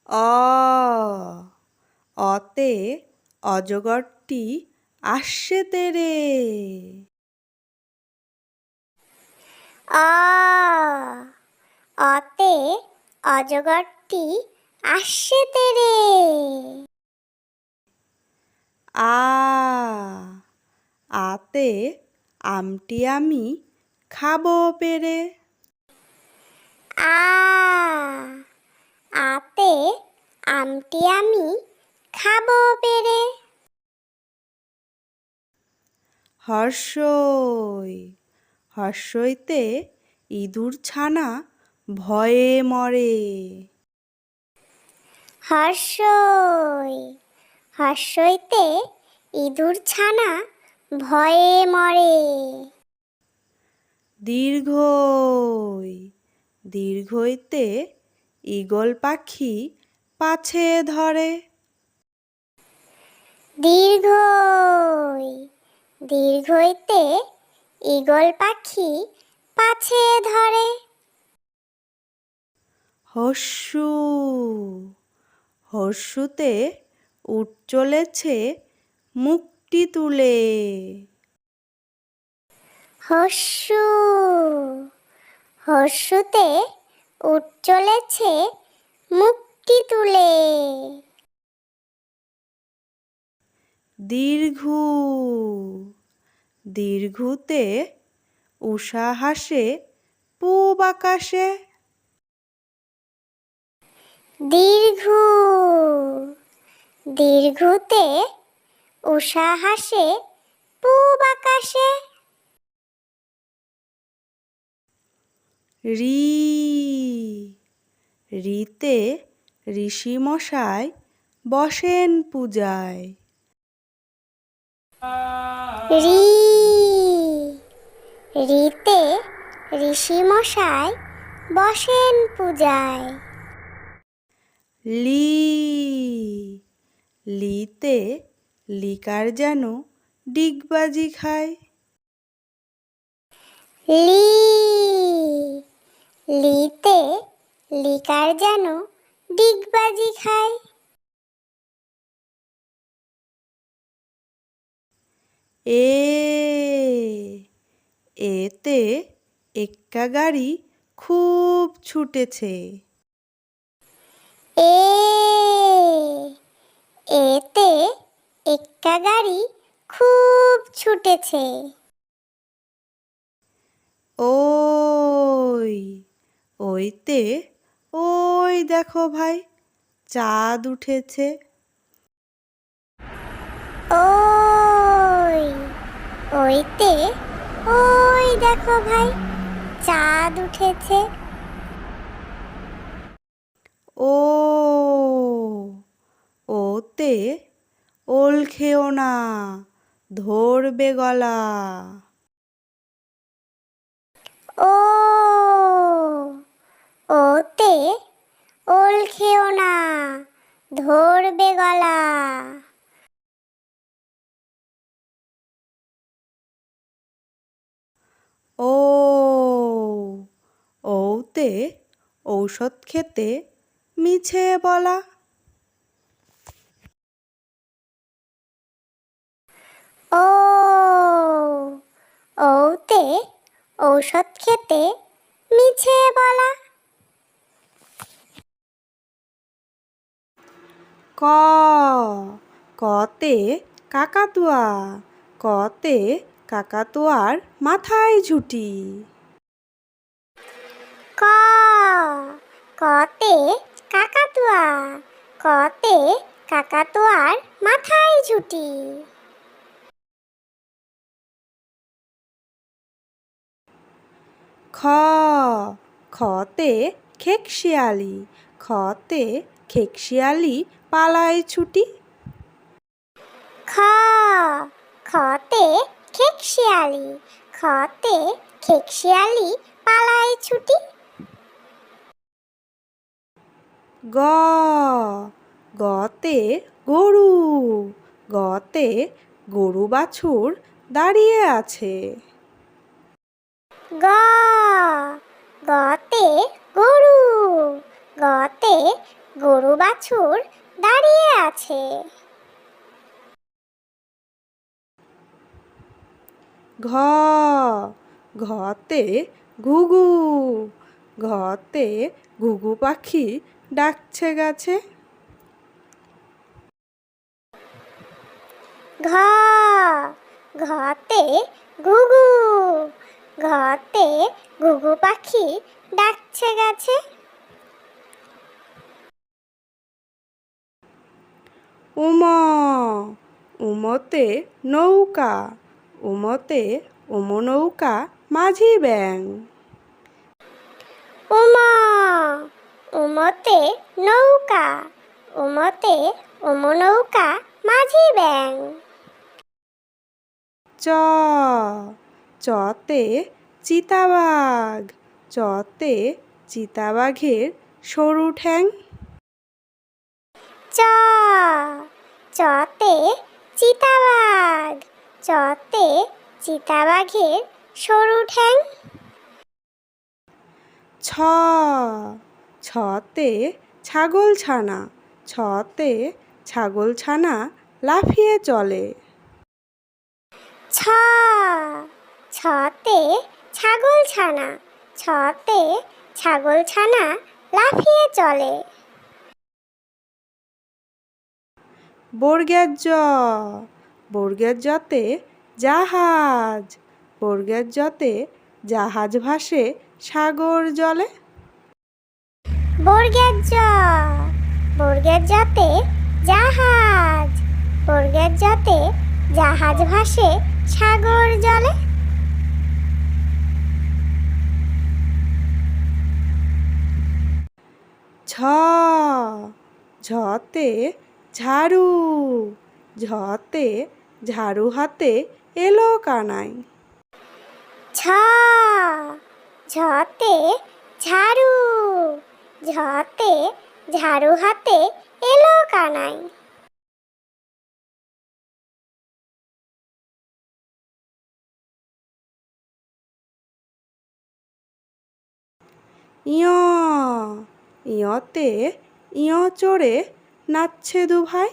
অ অতে অজগরটি আসছে তেরে। অ অতে অজগরটি আসছে তেরে। আ আতে আমটি আমি খাবো পেরে। আ আতে আমটি আমি খাবো পেরে। হর্ষই হর্ষইতে ইঁদুর ছানা ভয়ে মরে। হর্ষই হর্ষইতে ইঁদুর ছানা ভয়ে মরে। দীর্ঘই দীর্ঘইতে ঈগল পাখি পাছে ধরে। দীর্ঘই দীর্ঘইতে ঈগল পাখি পাছে ধরে। হর্ষু হর্ষুতে উট চলেছে মুখটি তুলে। হর্ষু হর্ষুতে উট চলেছে মুখটি তুলে। দীর্ঘু দীর্ঘুতে উষা হাসে পূব আকাশে। দীর্ঘু দীর্ঘুতে উষা হাসে পূব আকাশে। রি রিতে ঋষি মশাই বসেন পূজায়। রি রিতে ঋষি মশাই বসেন পূজায়। লি লিতে লিকার যেন ডিগবাজি খায়। লি লিতে লিকার যেন ডিগবাজি খায়। এ এতে এক্কা গাড়ি খুব ছুটেছে। এ এতে এক্কা গাড়ি খুব ছুটেছে। ওই ওইতে ওই দেখো ভাই চাঁদ উঠেছে। ওই ওইতে ওই দেখো ভাই চাঁদ উঠেছে। ও ওতে ওল খেও না ধরবে গলা। ও ওতে ওল খেও না ধরবে গলা। ও ওতে ঔষধ খেতে মিছে বলা। ও ওতে ঔষধ খেতে মিছে বলা। ক কতে কাকাতুয়া কতে কাকাতুয়ার মাথায় ঝুঁটি। ক কতে কাকাতুয়া কতে কাকাতুয়ার মাথায় ঝুঁটি। খ খতে খেকশিয়ালি খতে খেকশিয়ালি পালায় ছুটি। খ খতে খেকশিয়ালি খতে খেকশিয়ালি পালায় ছুটি। গ গতে গরু গতে গরু বাছুর দাঁড়িয়ে আছে। গ গতে গরু গতে গরু বাছুর দাঁড়িয়ে আছে। ঘ ঘতে ঘুঘু, ঘতে ঘুঘু পাখি ডাকছে গাছে। ঘ ঘতে ঘুঘু, ঘতে ঘুঘু পাখি ডাকছে গাছে। উম উমতে নৌকা, উমতে উম নৌকা মাঝি ব্যাং। উম উমতে নৌকা, উমতে উম নৌকা মাঝি ব্যাং। চ চতে চিতাবাঘ, চতে চিতাবাঘের সরু ঠ্যাং। চ চতে চিতাবাঘ, চতে চিতাবাঘের সরু ঠ্যাং। ছ ছতে ছাগলছানা, ছতে ছাগলছানা লাফিয়ে চলে। ছ ছতে ছাগলছানা, ছতে ছাগলছানা লাফিয়ে চলে। বর্গের জ বর্গের জতে জাহাজ, বর্গের জতে জাহাজ ভাসে সাগর জলে। বর্গের জ বর্গের জতে জাহাজ, বর্গের জতে জাহাজ ভাসে সাগর জলে। ঝ ঝতে ঝাড়ু, ঝতে ঝাড়ু হাতে এলো কানাই। ছ ঝতে ঝাড়ু, ঝতে ঝাড়ু হাতে এলো কানাই। ইয় ইয়তে ইয় চড়ে নাচছে দুভাই।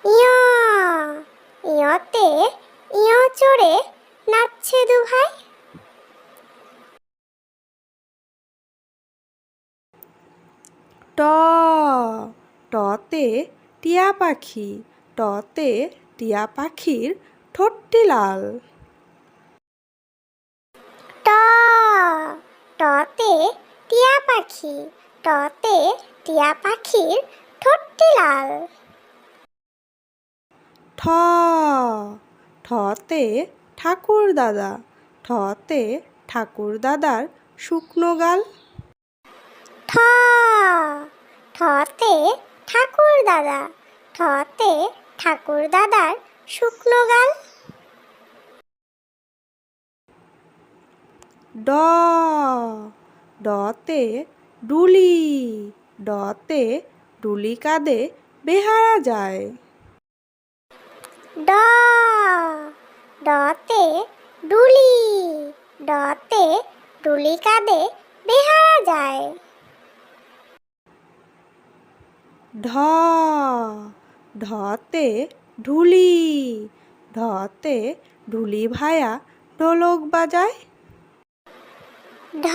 ইয় ইয়তে ইয় চড়ে নাচছে দুভাই। ট টতে টিয়া পাখি, টতে টিয়া পাখির ঠোঁটটি লাল। ট টতে টিয়া পাখি, টতে টিয়া পাখির ঠোঁটটি লাল। ঠ ঠতে ঠাকুর দাদা, ঠতে ঠাকুর দাদার শুকনো গাল। ঠ ঠতে ঠাকুর দাদা, ঠতে ঠাকুর দাদার শুকনো গাল। ড ডতে ডুলি, ডতে ডুলি কাঁধে বেহারা যায়। ড ডতে ডুলি, ডতে ডুলি কাঁধে বেহারা যায়। ঢ ঢতে ঢুলি, ঢতে ঢুলি ভায়া ঢোলক বাজায়। ঢ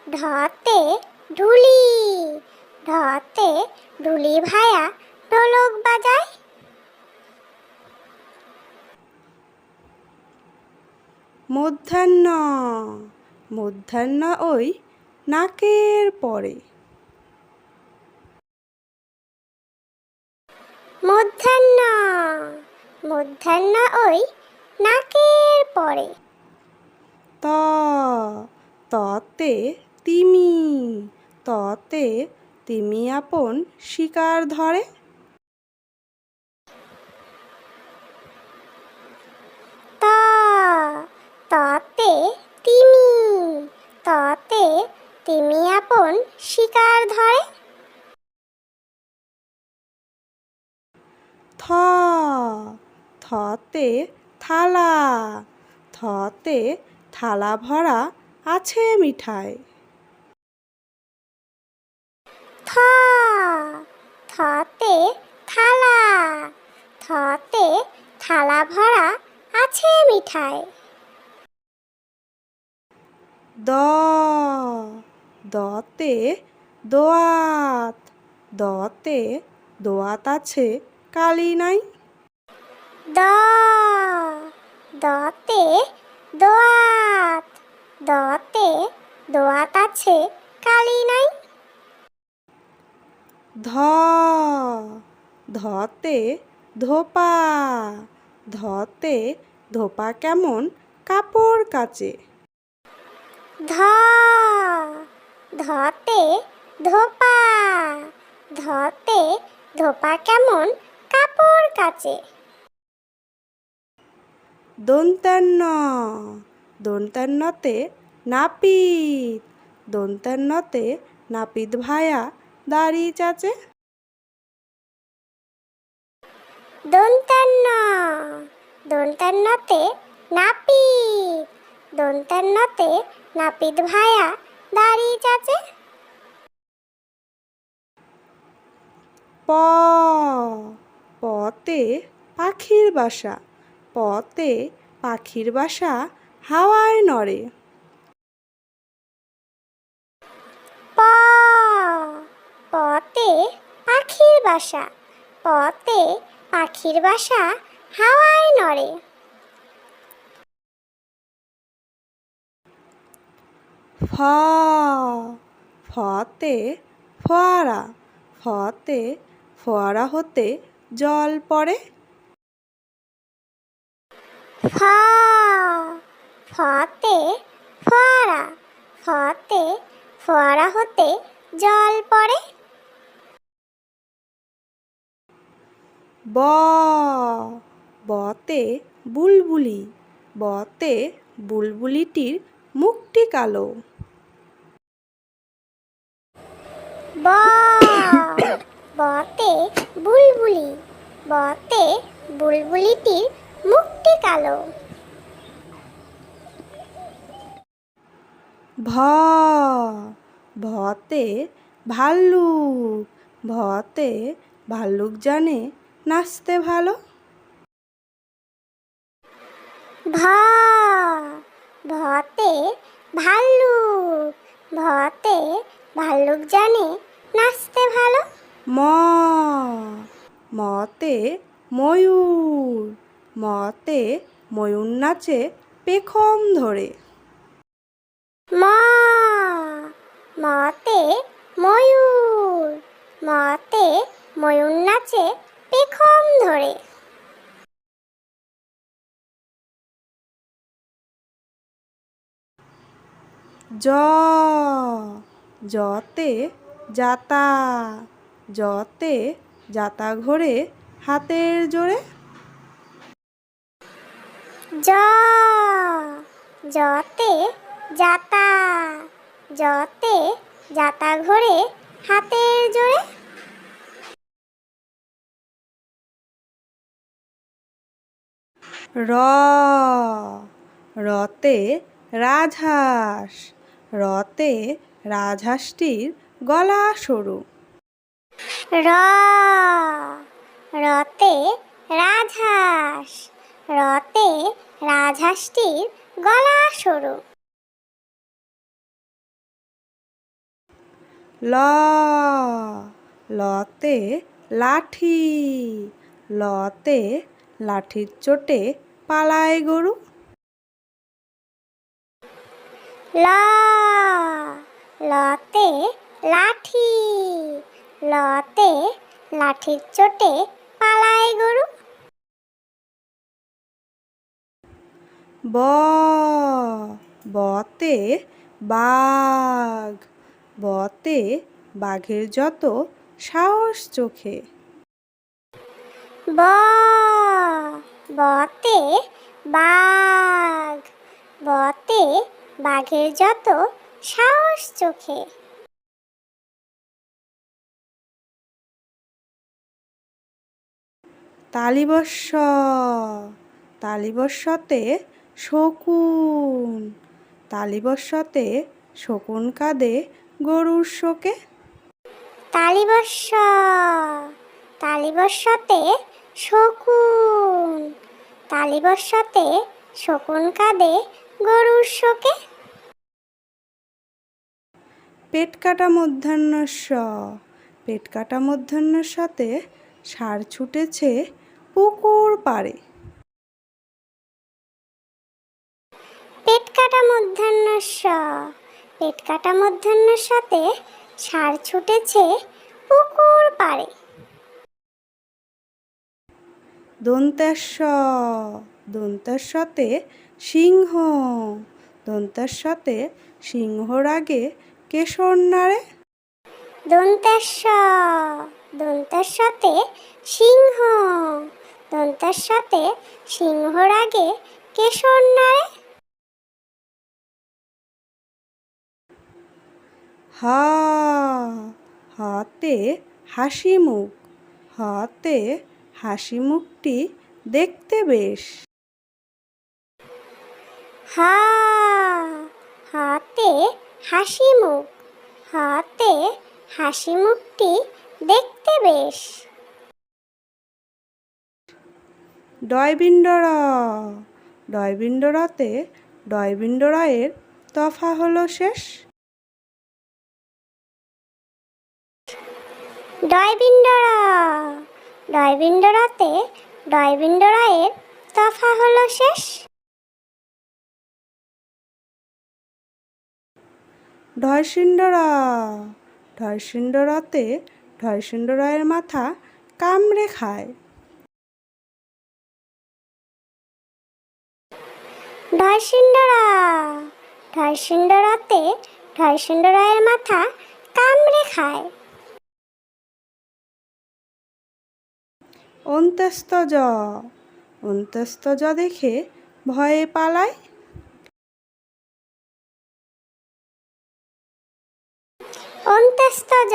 ঢতে ঢুলি, ঢতে ঢুলি ভায়া ঢোলক বাজায়। মধ্যাহ্ন মধ্যাহ্ন ওই নাকের পরে। মধ্যাহ্ন মধ্যাহ্ন ওই নাকের পরে। ত ততে তিমি, ততে তিমি আপন শিকার ধরে। ত ততে তিমি, ততে তিমি আপন শিকার ধরে। থ থতে থালা, থতে থালা ভরা আছে মিঠাই। থ থতে থালা, থতে থালা ভরা আছে মিঠাই। দ দতে দোয়াত, দতে দোয়াত আছে কালি নাই। দ দতে দোয়াত, দতে দোয়াত আছে কালি নাই। ধ ধতে ধোপা, ধতে ধোপা কেমন কাপড় কাচে। ধ ধতে ধোপা, ধতে ধোপা কেমন কাপড় কাচে। দন্ত্যান্ন দন্ত্যান্নতে নাপিত, দন্ত্যান্নতে নাপিত ভায়া দাড়ি চাচে। দন্ত্যান্ন দন্ত্যান্নতে নাপিত, দন্ত্যান্নতে নাপিত ভায়া দাড়ি চাচে। প পতে পাখির বাসা, পতে পাখির বাসা হাওয়ায় নড়ে। প পতে পাখির বাসা, পতে পাখির বাসা হাওয়ায় নড়ে। ফ ফতে ফোয়ারা, ফতে ফোয়ারা হতে জল পড়ে। ফ ফতে ফোয়ারা, ফতে ফোয়ারা হতে জল পড়ে। ব বতে বুলবুলি, বতে বুলবুলিটির মুখটি কালো। ব বতে বুলবুলি, বতে বুলবুলিটির মুখটি কালো। ভ ভতে ভাল্লুক, ভতে ভাল্লুক জানে নাচতে ভালো। ভ ভতে ভাল্লুক, ভতে ভাল্লুক জানে নাচতে ভালো। ম মতে ময়ূর, মতে ময়ূর নাচে পেখম ধরে। ম মতে ময়ূর, মতে ময়ূর নাচে পেখম ধরে। জ জতে যাতা, জতে যাতা ঘোরে হাতের জোরে। জ জতে যাতা, জতে যাতা ঘোরে হাতের জোরে। র রতে রাজহাঁস, রতে রাজহাঁসটির গলা সরু। র রতে রাজহাঁস, রতে রাজহাঁসটির গলা সরু। ল লতে লাঠি, লতে লাঠির চোটে পালায় গরু। ল লতে লাঠি, লতে লাঠির চোটে পালায় গরু। ব বতে বাঘ, বতে বাঘের যত সাহস চোখে। ব বতে বাঘ, বতে বাঘের যত সাহস চোখে। তালিবস্য তালিবস্যতে শকুন, তালিবস্যতে শকুন কাঁদে গরুর শোকে। তালিবস্য তালিবস্যতে শকুন তালিবস্যতে শকুন কাঁদে গরুর শোকে। পেট কাটা মধ্যাহ্নস্য পেট কাটা মধ্যাহ্নস্যতে ষাঁড় ছুটেছে পুকুর পাড়ে। পেট কাটা মধ্যাহ্নস্য পেট কাটা মধ্যাহ্নস্যতে ষাঁড় ছুটেছে পুকুর পাড়ে। দন্ত্যাস্য দন্ত্যাস্যতে সিংহ দন্ত্যাস্যতে সিংহর আগে কেশর নাড়ে। দন্ত্যাস্য দন্ত্যাস্যতে সিংহ দন্ত্যাস্যতে সিংহর আগে কেশর নাড়ে। হা হাতে হাসি মুখ হাতে হাসি মুখটি দেখতে বেশ। হা হাতে হাসি মুখ হাতে হাসি মুখটি দেখতে বেশ। ডয়বিন্ডর ডয়বিন্ডরতে ডয়বিন্ডরায়ের তফা হলো শেষ। ডয়বিন্ডর ডয়বিন্ডরতে ডয়বিন্ডরায়ের তফা হলো শেষ। ঢয়সিন্ডরা ঢয়সিন্ডরাতে ঢয়সিন্ডরায়ের মাথা কামড়ে খায়। ঢয়সিন্ডরা ঢয়সিন্ডরাতে ঢয়সিন্ডরায়ের মাথা কামড়ে খায়। অন্ত্যস্তজ অন্ত্যস্তজ দেখে ভয়ে পালায়। অন্ত্যস্তজ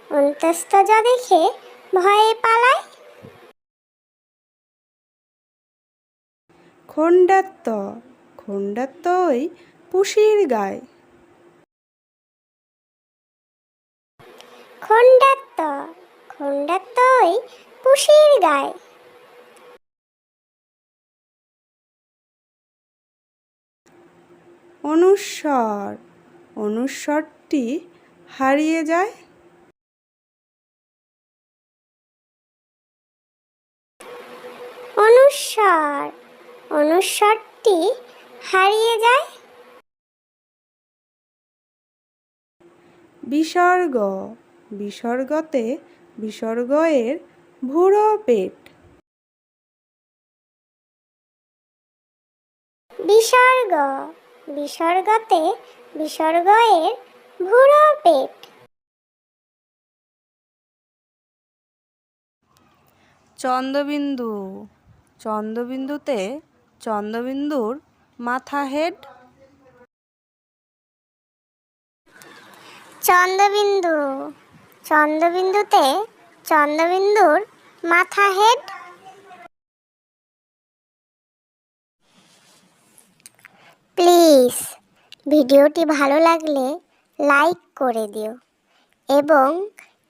অন্ত্যস্তজ দেখে ভয়ে পালায়। খণ্ডাত্ত খণ্ডাত্ত ওই পুষির গায়। খণ্ডাত্ত খণ্ডাত্ত ওই পুষির গায়। অনুস্বর অনুস্বরটি হারিয়ে যায়। অনুস্বর অনুস্বরটি হারিয়ে যায়। বিসর্গ বিসর্গতে বিসর্গ এর ভুরো পেট। বিসর্গ বিসর্গতে বিসর্গ এর ভুরো পেট। চন্দ্রবিন্দু চন্দ্রবিন্দুতে চন্দ্রবিন্দুর মাথা হেড। চন্দ্রবিন্দু চন্দ্রবিন্দুতে চন্দ্রবিন্দুর মাথা হেড। প্লিজ ভিডিওটি ভালো লাগলে লাইক করে দিও এবং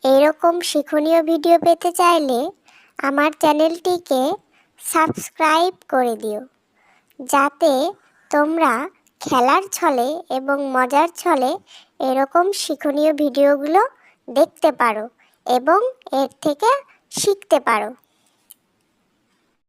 এরকম শিক্ষণীয় ভিডিও পেতে চাইলে আমার চ্যানেলটিকে সাবস্ক্রাইব করে দিও, যাতে তোমরা খেলার ছলে এবং মজার ছলে এরকম শিক্ষণীয় ভিডিওগুলো দেখতে পারো এবং এর থেকে শিখতে পারো।